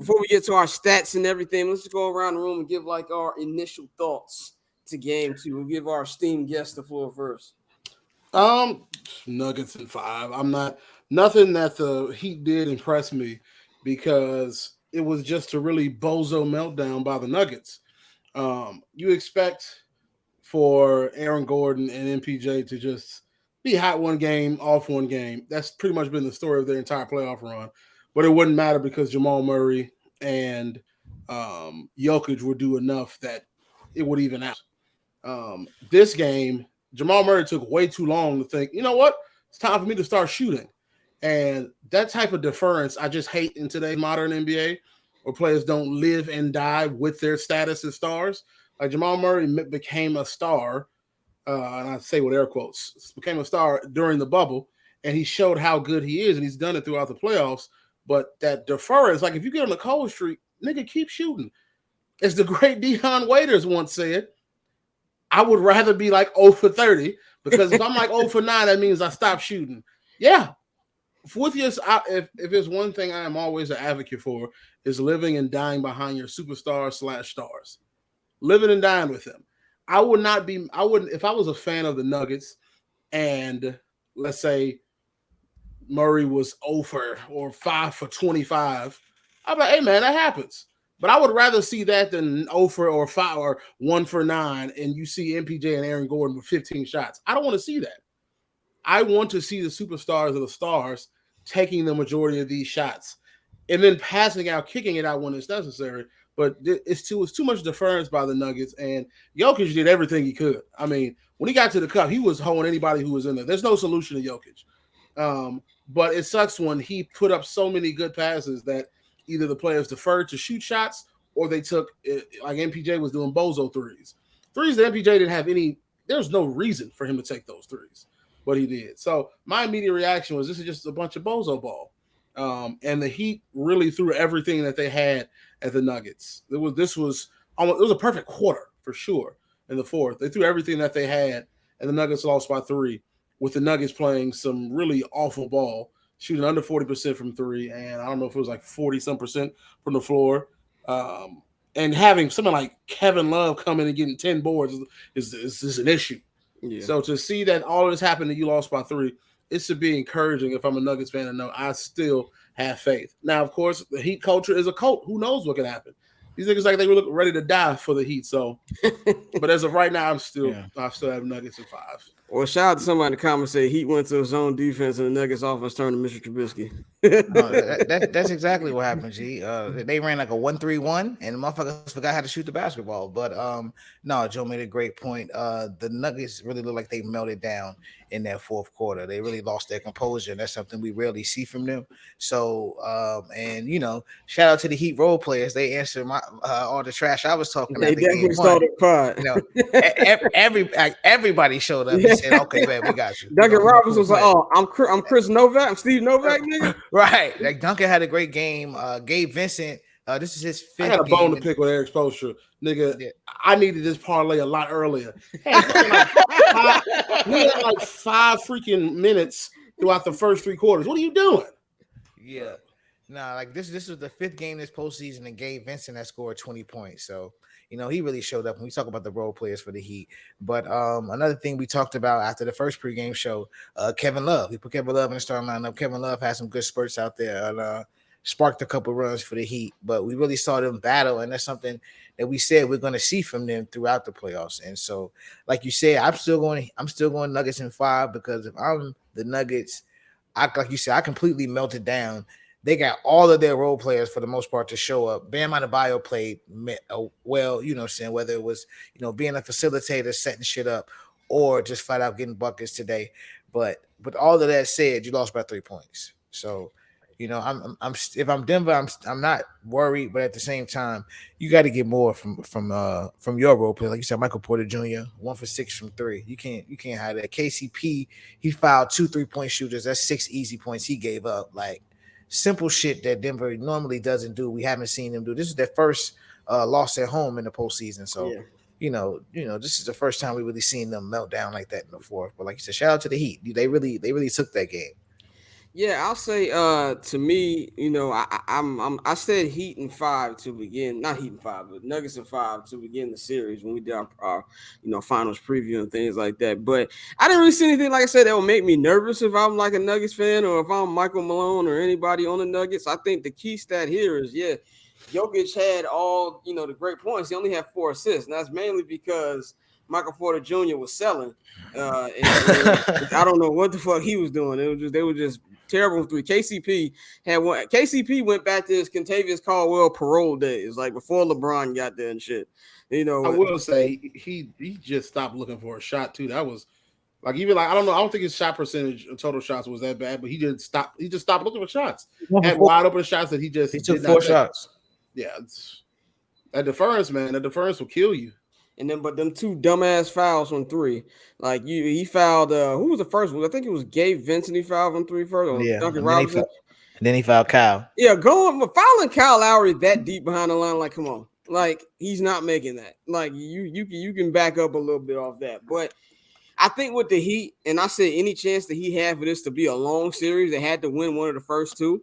before we get to our stats and everything, let's just go around the room and give like our initial thoughts to game two. We'll give our esteemed guest the floor first. Um, Nuggets in 5. I'm not nothing that the Heat did impress me because it was just a really bozo meltdown by the Nuggets. You expect for Aaron Gordon and MPJ to just be hot one game, off one game. That's pretty much been the story of their entire playoff run. But it wouldn't matter because Jamal Murray and Jokic would do enough that it would even out. This game, Jamal Murray took way too long to think, you know what? It's time for me to start shooting. And that type of deference, I just hate in today's modern NBA where players don't live and die with their status as stars. Like Jamal Murray became a star, and I say with air quotes, became a star during the bubble, and he showed how good he is, and he's done it throughout the playoffs. But that deference, like if you get on a cold streak, nigga, keep shooting. As the great Deion Waiters once said, I would rather be like 0 for 30 because if I'm like 0 for 9, that means I stop shooting. Yeah. With your, if it's one thing I am always an advocate for is living and dying behind your superstars/stars. Living and dying with them. I wouldn't, if I was a fan of the Nuggets and let's say Murray was 0 for or 5 for 25, I'd be like, hey man, that happens. But I would rather see that than 0 for or 5 or 1 for 9 and you see MPJ and Aaron Gordon with 15 shots. I don't want to see that. I want to see the superstars of the stars taking the majority of these shots and then passing out, kicking it out when it's necessary. But it's too much deference by the Nuggets, and Jokic did everything he could. I mean, when he got to the cup, he was holding anybody who was in there. There's no solution to Jokic. But it sucks when he put up so many good passes that either the players deferred to shoot shots or they took, like MPJ was doing bozo threes. Threes that MPJ didn't have any, there's no reason for him to take those threes, but he did. So my immediate reaction was this is just a bunch of bozo ball. And the Heat really threw everything that they had at the Nuggets. It was a perfect quarter for sure in the fourth. They threw everything that they had, and the Nuggets lost by 3. With the Nuggets playing some really awful ball, shooting under 40% from 3, and I don't know if it was like 40-some% from the floor. And having someone like Kevin Love come in and getting 10 boards is an issue. Yeah. So to see that all of this happened and you lost by 3, it should be encouraging if I'm a Nuggets fan and know I still have faith. Now, of course, the Heat culture is a cult. Who knows what can happen? These niggas like they were ready to die for the Heat. So, but as of right now, I still have Nuggets in 5. Well, shout out to somebody in the comments say Heat went to his own defense and the Nuggets offense turned to Mr. Trubisky. That's exactly what happened, G. They ran like a 1-3-1 and the motherfuckers forgot how to shoot the basketball. But no, Joe made a great point. The Nuggets really look like they melted down in that fourth quarter. They really lost their composure, and that's something we rarely see from them. So and shout out to the Heat role players. They answered my all the trash I was talking. They definitely started pride. Everybody showed up and said, "Okay, man, we got you." Duncan Robinson was like, "Oh, I'm Chris Novak. I'm Steve Novak, nigga." Right. Like Duncan had a great game. Gabe Vincent. This is his 5th. I got a bone to pick with Eric Spoelstra, nigga. Yeah. I needed this parlay a lot earlier. He had like 5 freaking minutes throughout the first 3 quarters. What are you doing? Yeah. Nah, like this was the 5th game this postseason, and Gabe Vincent has scored 20 points. So, he really showed up when we talk about the role players for the Heat. But another thing we talked about after the first pregame show, Kevin Love. We put Kevin Love in the starting lineup. Kevin Love had some good spurts out there and sparked a couple runs for the Heat. But we really saw them battle, and that's something that we said we're going to see from them throughout the playoffs. And so, like you said, I'm still going Nuggets in 5 because if I'm the Nuggets, like you said, I completely melted down. They got all of their role players for the most part to show up. Bam Adebayo played well, saying whether it was, being a facilitator, setting shit up, or just flat out getting buckets today. But with all of that said, you lost by 3 points. So, I'm if I'm Denver, I'm not worried, but at the same time, you got to get more from your role player. Like you said, Michael Porter Jr. 1 for 6 from 3. You can't have that. KCP, he fouled 2 3-point shooters. That's 6 easy points he gave up. Like simple shit that Denver normally doesn't do. We haven't seen them do. This is their first loss at home in the postseason. So, this is the first time we really seen them melt down like that in the fourth. But like you said, shout out to the Heat. They really took that game. Yeah, I'll say to me, I said Heat and 5 to begin, not Heat and 5, but Nuggets and 5 to begin the series when we did our finals preview and things like that. But I didn't really see anything, like I said, that would make me nervous if I'm like a Nuggets fan or if I'm Michael Malone or anybody on the Nuggets. I think the key stat here is Jokic had all the great points. He only had 4 assists, and that's mainly because Michael Porter Jr. was selling. And I don't know what the fuck he was doing. They were just terrible three. KCP had one. KCP went back to his Contavious Caldwell parole days, like before LeBron got there and shit. I will say he just stopped looking for a shot too. That was like even like I don't know. I don't think his shot percentage of total shots was that bad, but he just stopped looking for shots. Had wide open shots that he took 4 shots. Yeah, that deference, man. That deference will kill you. And then, but them 2 dumbass fouls on 3, like he fouled. Who was the first one? I think it was Gabe Vincent. He fouled on 3 first, or Duncan Robinson. And then he fouled Kyle. Yeah, fouling Kyle Lowry that deep behind the line. Like, come on, like he's not making that. Like you can back up a little bit off that. But I think with the Heat, and I said any chance that he had for this to be a long series, they had to win one of the first 2.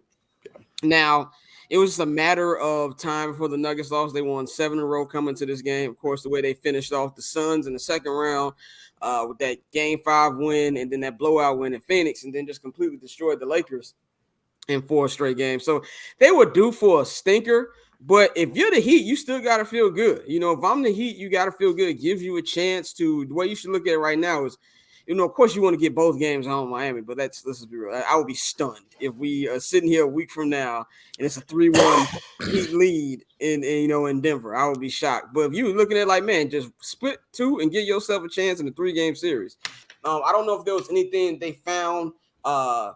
Now, it was just a matter of time before the Nuggets lost. They won 7 in a row coming to this game. Of course, the way they finished off the Suns in the second round with that Game 5 win and then that blowout win in Phoenix, and then just completely destroyed the Lakers in 4 straight games. So they were due for a stinker. But if you're the Heat, you still got to feel good. If I'm the Heat, you got to feel good. It gives you a chance to – the way you should look at it right now is – of course, you want to get both games home Miami, but let's be real. I would be stunned if we are sitting here a week from now and it's a 3-1 Heat lead in Denver. I would be shocked. But if you were looking at like, man, just split 2 and give yourself a chance in a 3-game series. I don't know if there was anything they found, like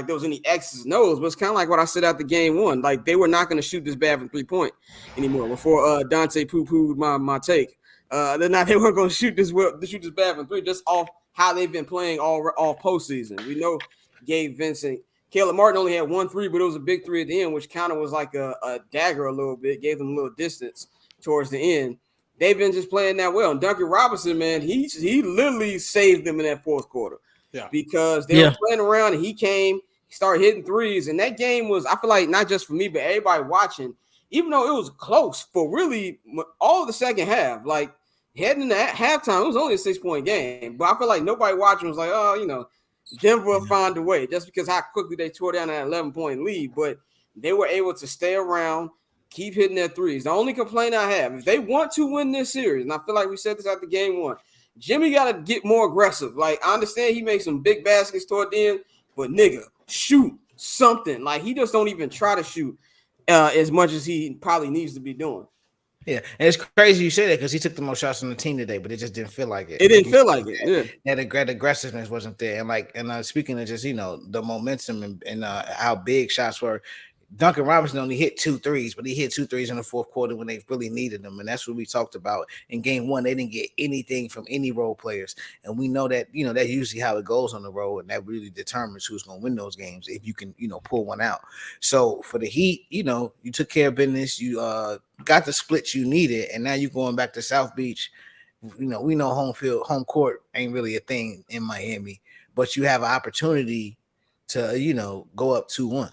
there was any X's and O's, but it's kind of like what I said after game 1. Like they were not going to shoot this bad from 3-point anymore before Dante poo-pooed my take. They weren't going to shoot this bad from 3 just off how they've been playing all postseason. We know Gabe Vincent, Caleb Martin only had 1 3, but it was a big 3 at the end, which kind of was like a dagger a little bit, gave them a little distance towards the end. They've been just playing that well. And Duncan Robinson, man, he literally saved them in that fourth quarter. Yeah. Because they were playing around and he started hitting threes. And that game was, I feel like, not just for me, but everybody watching, even though it was close for really all of the second half, like, heading into halftime, it was only a 6-point game, but I feel like nobody watching was like, Denver will find a way just because how quickly they tore down that 11-point lead. But they were able to stay around, keep hitting their threes. The only complaint I have, if they want to win this series, and I feel like we said this after game 1, Jimmy got to get more aggressive. Like, I understand he made some big baskets toward the end, but nigga, shoot something. Like, he just don't even try to shoot as much as he probably needs to be doing. Yeah, and it's crazy you say that because he took the most shots on the team today, but it just didn't feel like it. It didn't feel like it. Yeah, that aggressiveness wasn't there. And speaking of just the momentum and how big shots were, Duncan Robinson only hit 2 threes, but he hit 2 threes in the fourth quarter when they really needed them, and that's what we talked about in game 1. They didn't get anything from any role players, and we know that that's usually how it goes on the road, and that really determines who's going to win those games if you can pull one out. So for the Heat, you took care of business, you got the splits you needed, and now you're going back to South Beach. We know home court ain't really a thing in Miami, but you have an opportunity to go up 2-1.